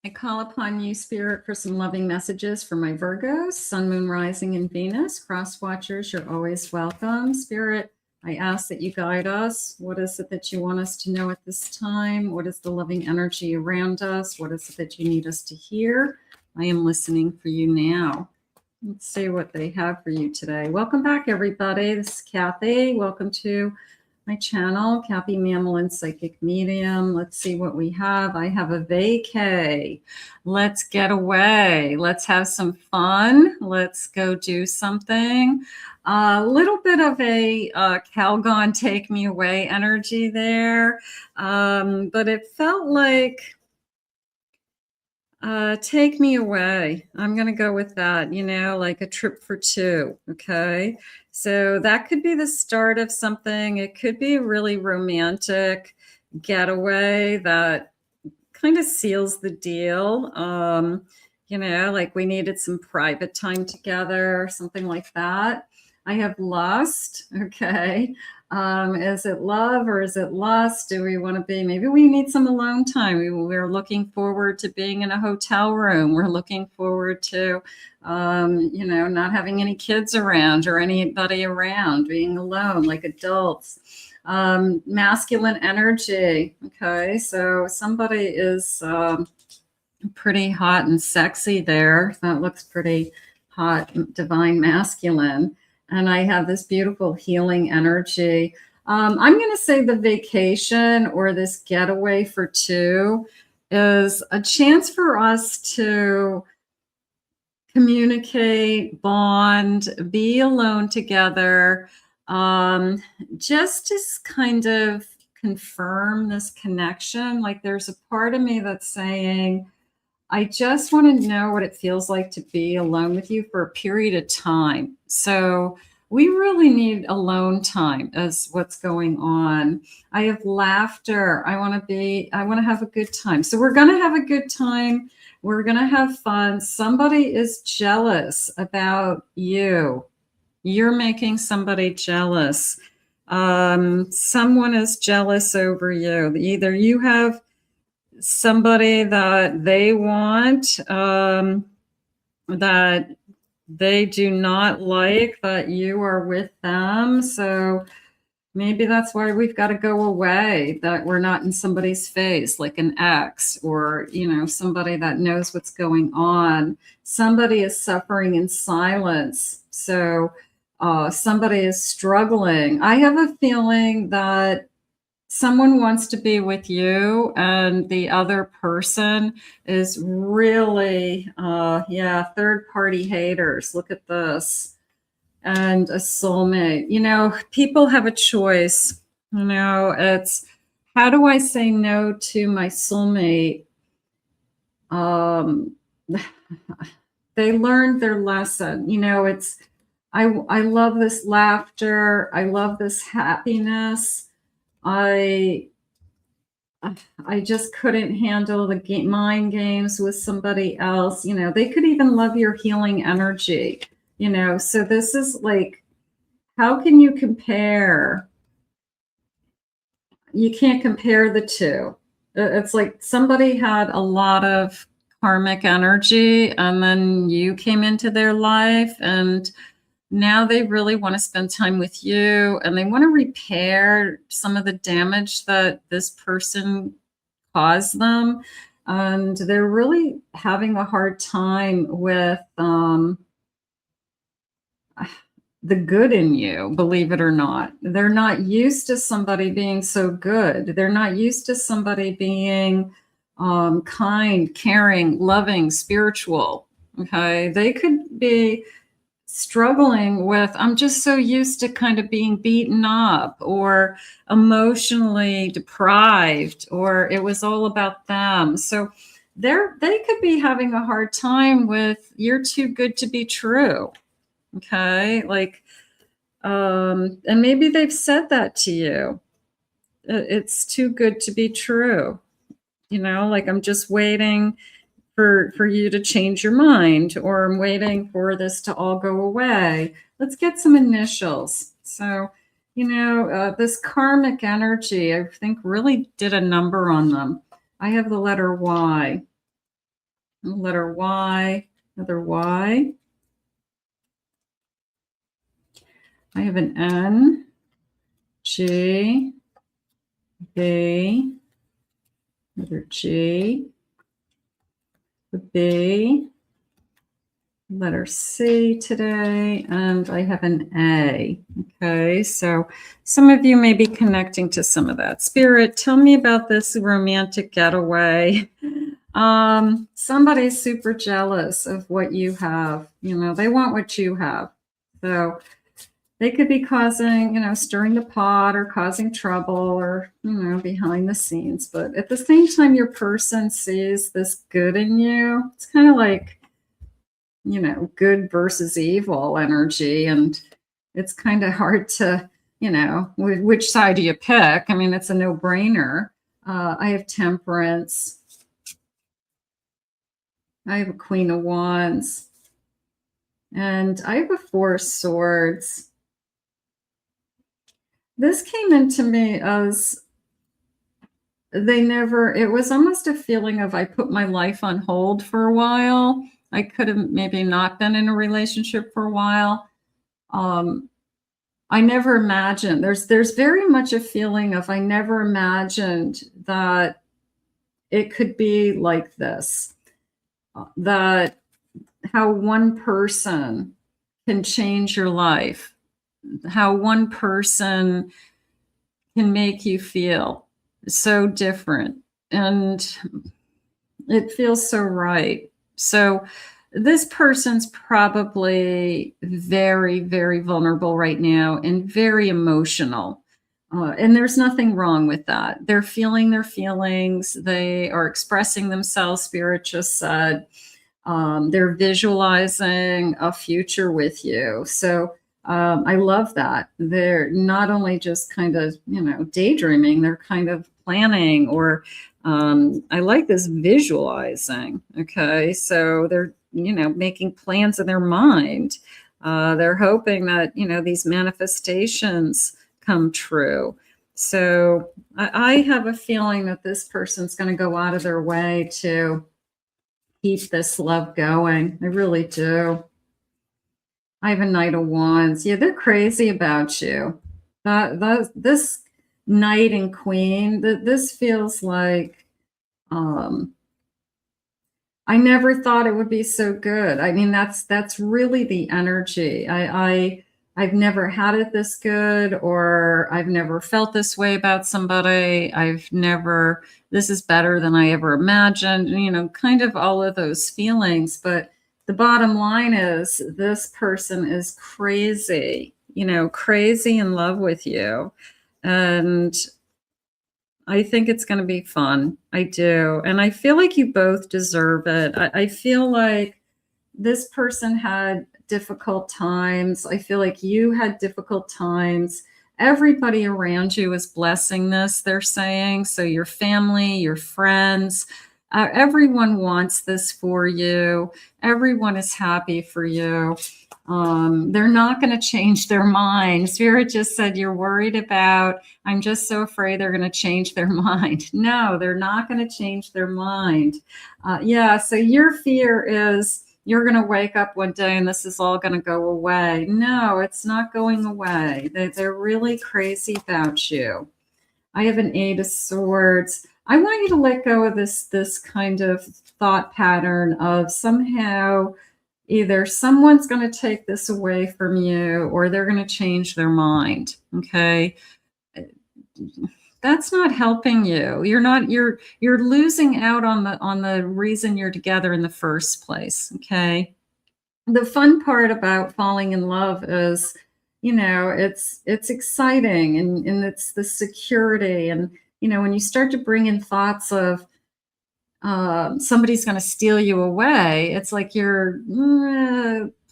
I call upon you, Spirit, for some loving messages for my Virgos, Sun, Moon, Rising, and Venus. Cross watchers, you're always welcome. Spirit, I ask that you guide us. What is it that you want us to know at this time? What is the loving energy around us? What is it that you need us to hear? I am listening for you now. Let's see what they have for you today. Welcome back, everybody. This is Kathy. Welcome to my channel, Kathy Mamolen, Psychic Medium. Let's see what we have. I have a vacay. Let's get away. Let's have some fun. Let's go do something. A little bit of a Calgon take me away energy there. But it felt like take me away. I'm going to go with that, you know, like a trip for two. Okay. So that could be the start of something. It could be a really romantic getaway that kind of seals the deal. You know, like we needed some private time together, something like that. I have lust. Okay. Is it love or is it lust? Do we want to be, maybe we need some alone time. We're looking forward to being in a hotel room. We're looking forward to, you know, not having any kids around or anybody around, being alone like adults. Masculine energy. Okay. So somebody is pretty hot and sexy there. That looks pretty hot, divine masculine. And I have this beautiful healing energy. I'm going to say the vacation or this getaway for two is a chance for us to communicate, bond, be alone together, just to kind of confirm this connection. Like there's a part of me that's saying, I just want to know what it feels like to be alone with you for a period of time. So we really need alone time as what's going on. I have laughter. I want to have a good time. So we're going to have a good time. We're going to have fun. Somebody is jealous about you. You're making somebody jealous. Someone is jealous over you. Either you have somebody that they want, that they do not like that you are with them. So maybe that's why we've got to go away, that we're not in somebody's face like an ex or, you know, somebody that knows what's going on. Somebody is suffering in silence. So somebody is struggling. I have a feeling that someone wants to be with you and the other person is really, third party haters. Look at this. And a soulmate. You know, people have a choice. You know, it's how do I say no to my soulmate? They learned their lesson. You know, it's I love this laughter. I love this happiness. I just couldn't handle the mind games with somebody else. You know, they could even love your healing energy, you know. So this is like, how can you compare? You can't compare the two. It's like somebody had a lot of karmic energy and then you came into their life and now they really want to spend time with you and they want to repair some of the damage that this person caused them. And they're really having a hard time with the good in you, believe it or not. They're not used to somebody being so good. They're not used to somebody being kind, caring, loving, spiritual. Okay. They could be struggling with, I'm just so used to kind of being beaten up or emotionally deprived, or it was all about them. So they could be having a hard time with, you're too good to be true. Okay. Like, and maybe they've said that to you. It's too good to be true. You know, like I'm just waiting for you to change your mind, or I'm waiting for this to all go away. Let's get some initials. So, you know, this karmic energy, I think really did a number on them. I have the letter Y. Letter Y, another Y. I have an N, G, B, another G, the B, letter C today, and I have an A. Okay, so some of you may be connecting to some of that. Spirit, tell me about this romantic getaway. Somebody's super jealous of what you have. You know, they want what you have. So they could be causing, you know, stirring the pot or causing trouble or, you know, behind the scenes. But at the same time, your person sees this good in you. It's kind of like, you know, good versus evil energy. And it's kind of hard to, you know, which side do you pick? I mean, it's a no-brainer. I have Temperance. I have a Queen of Wands. And I have a Four of Swords. This came into me as it was almost a feeling of I put my life on hold for a while. I could have maybe not been in a relationship for a while. I never imagined, there's very much a feeling of I never imagined that it could be like this, that how one person can change your life, how one person can make you feel so different. And it feels so right. So this person's probably very, very vulnerable right now and very emotional. And there's nothing wrong with that. They're feeling their feelings. They are expressing themselves, Spirit just said. They're visualizing a future with you. So I love that. They're not only just kind of, you know, daydreaming, they're kind of planning, or I like this visualizing. Okay. So they're, you know, making plans in their mind. They're hoping that, you know, these manifestations come true. So I have a feeling that this person's going to go out of their way to keep this love going. I really do. I have a Knight of Wands. Yeah, they're crazy about you. This Knight and Queen, this feels like, I never thought it would be so good. I mean, that's really the energy. I've never had it this good, or I've never felt this way about somebody. This is better than I ever imagined, you know, kind of all of those feelings. But the bottom line is this person is crazy, you know, crazy in love with you. And I think it's going to be fun. I do. And I feel like you both deserve it. I feel like this person had difficult times. I feel like you had difficult times. Everybody around you is blessing this, they're saying. So your family, your friends, everyone wants this for you. Everyone is happy for you. They're not going to change their mind. Spirit just said, you're worried about, I'm just so afraid they're going to change their mind. No, they're not going to change their mind. Yeah, so your fear is you're going to wake up one day and this is all going to go away. No, it's not going away. They're really crazy about you. I have an Eight of Swords. I want you to let go of this kind of thought pattern of somehow either someone's going to take this away from you or they're going to change their mind. Okay. That's not helping you. You're losing out on the reason you're together in the first place. Okay. The fun part about falling in love is, you know, it's exciting and it's the security. And, you know, when you start to bring in thoughts of, somebody's going to steal you away, it's like you're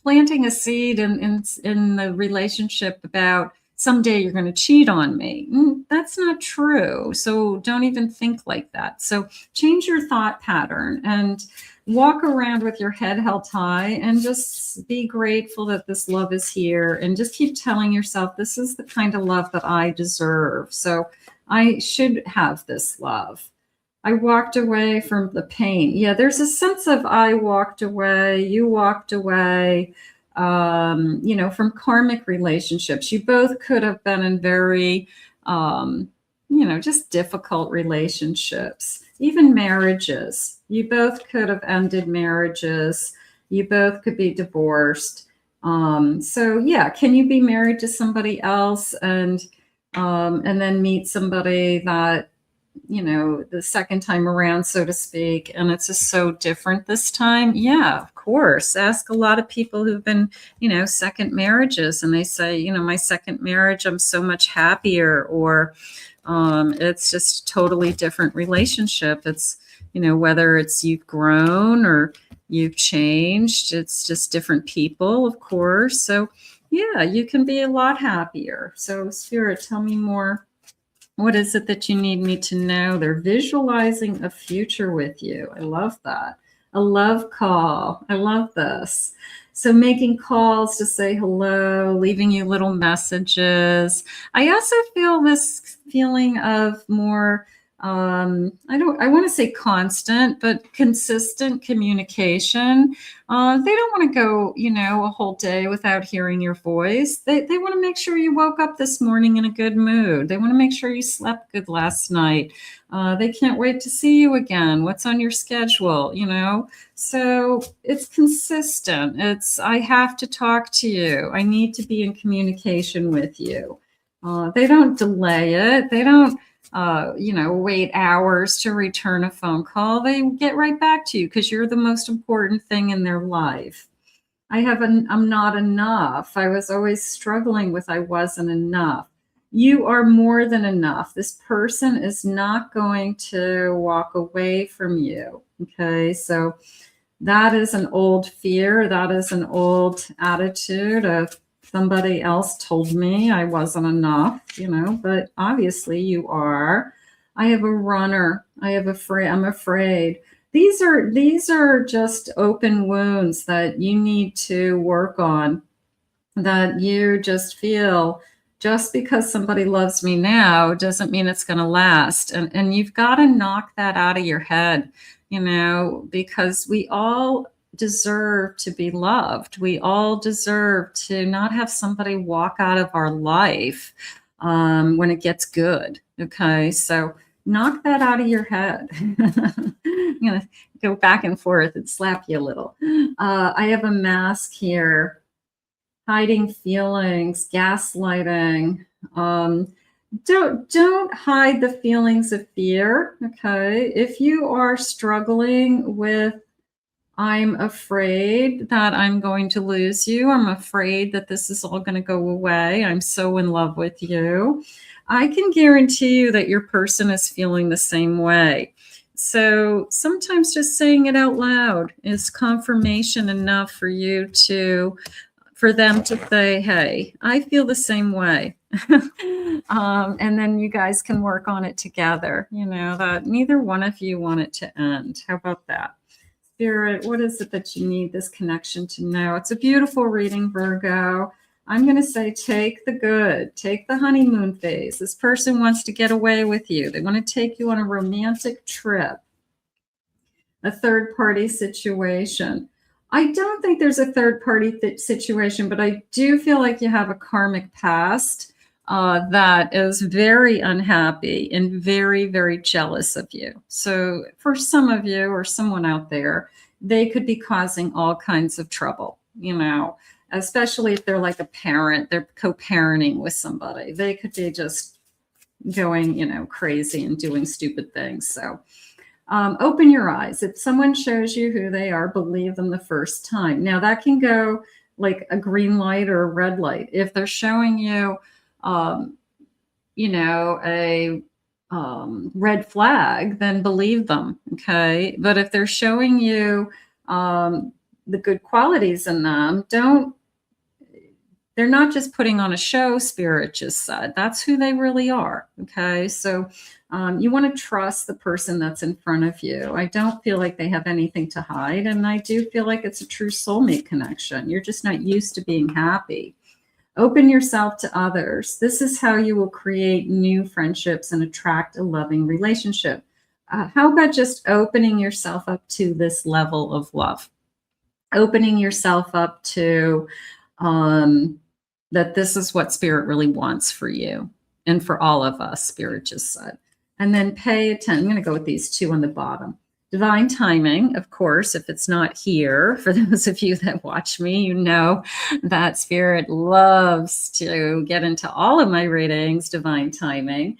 planting a seed in the relationship about someday you're going to cheat on me. That's not true. So don't even think like that. So change your thought pattern and walk around with your head held high and just be grateful that this love is here, and just keep telling yourself, this is the kind of love that I deserve. So I should have this love. I walked away from the pain. Yeah, there's a sense of I walked away, you walked away, you know, from karmic relationships. You both could have been in very, you know, just difficult relationships, even marriages. You both could have ended marriages. You both could be divorced. So yeah, can you be married to somebody else and then meet somebody that, you know, the second time around, so to speak, and it's just so different this time? Yeah, of course. Ask a lot of people who've been, you know, second marriages, and they say, you know, my second marriage, I'm so much happier, or it's just totally different relationship. It's, you know, whether it's you've grown or you've changed, it's just different people, of course. So yeah, you can be a lot happier. So Spirit, tell me more. What is it that you need me to know? They're visualizing a future with you. I love that. A love call. I love this. So making calls to say hello, leaving you little messages. I also feel this feeling of more, I want to say constant, but consistent communication. They don't want to go, you know, a whole day without hearing your voice. They want to make sure you woke up this morning in a good mood. They want to make sure you slept good last night. They can't wait to see you again. What's on your schedule, you know? So it's consistent. It's, I have to talk to you. I need to be in communication with you. They don't delay it. They don't, you know, wait hours to return a phone call. They get right back to you because you're the most important thing in their life. I'm not enough. I was always struggling with I wasn't enough. You are more than enough. This person is not going to walk away from you. Okay. So that is an old fear. That is an old attitude of somebody else told me I wasn't enough, you know, but obviously you are. I have a runner. I'm afraid. These are just open wounds that you need to work on, that you just feel just because somebody loves me now doesn't mean it's going to last. And you've got to knock that out of your head, you know, because we all deserve to be loved. We all deserve to not have somebody walk out of our life when it gets good. Okay. So knock that out of your head. I'm going to go back and forth and slap you a little. I have a mask here. Hiding feelings, gaslighting. Don't hide the feelings of fear. Okay. If you are struggling with, I'm afraid that I'm going to lose you, I'm afraid that this is all going to go away, I'm so in love with you, I can guarantee you that your person is feeling the same way. So sometimes just saying it out loud is confirmation enough for you to, for them to say, hey, I feel the same way. And then you guys can work on it together, you know, that neither one of you want it to end. How about that? Spirit, what is it that you need this connection to know? It's a beautiful reading, Virgo. I'm going to say take the good, take the honeymoon phase. This person wants to get away with you. They want to take you on a romantic trip, a third party situation. I don't think there's a third party situation, but I do feel like you have a karmic past that is very unhappy and very, very jealous of you. So for some of you or someone out there, they could be causing all kinds of trouble, you know, especially if they're like a parent, they're co-parenting with somebody. They could be just going, you know, crazy and doing stupid things. So open your eyes. If someone shows you who they are, believe them the first time. Now that can go like a green light or a red light. If they're showing you, you know, a red flag, then believe them. Okay. But if they're showing you the good qualities in them, they're not just putting on a show, Spirit just said. That's who they really are. Okay. So you want to trust the person that's in front of you. I don't feel like they have anything to hide. And I do feel like it's a true soulmate connection. You're just not used to being happy. Open yourself to others. This is how you will create new friendships and attract a loving relationship. how about just opening yourself up to this level of love? Opening yourself up to that this is what Spirit really wants for you and for all of us, Spirit just said. And then pay attention. I'm going to go with these two on the bottom. Divine timing, of course, if it's not here, for those of you that watch me, you know that Spirit loves to get into all of my readings, divine timing.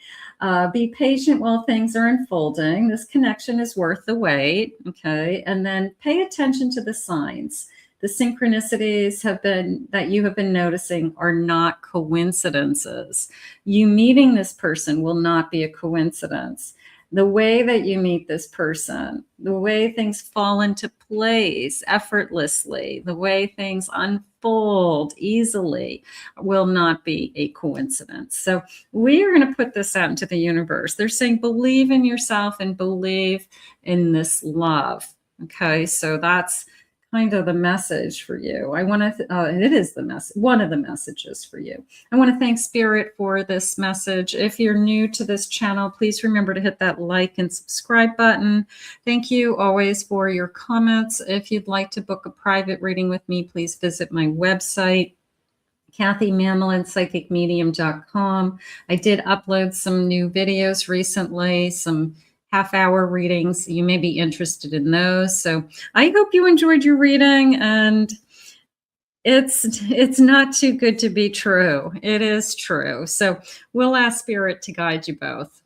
Be patient while things are unfolding. This connection is worth the wait, okay? And then pay attention to the signs. The synchronicities that you have been noticing are not coincidences. You meeting this person will not be a coincidence. The way that you meet this person, the way things fall into place effortlessly, the way things unfold easily will not be a coincidence. So we are going to put this out into the universe. They're saying believe in yourself and believe in this love. Okay, so that's kind of the message for you. I want to, it is the message, one of the messages for you. I want to thank Spirit for this message. If you're new to this channel, please remember to hit that like and subscribe button. Thank you always for your comments. If you'd like to book a private reading with me, please visit my website, KathyMamolen, I did upload some new videos recently, some half-hour readings. You may be interested in those. So I hope you enjoyed your reading, and it's not too good to be true. It is true. So we'll ask Spirit to guide you both.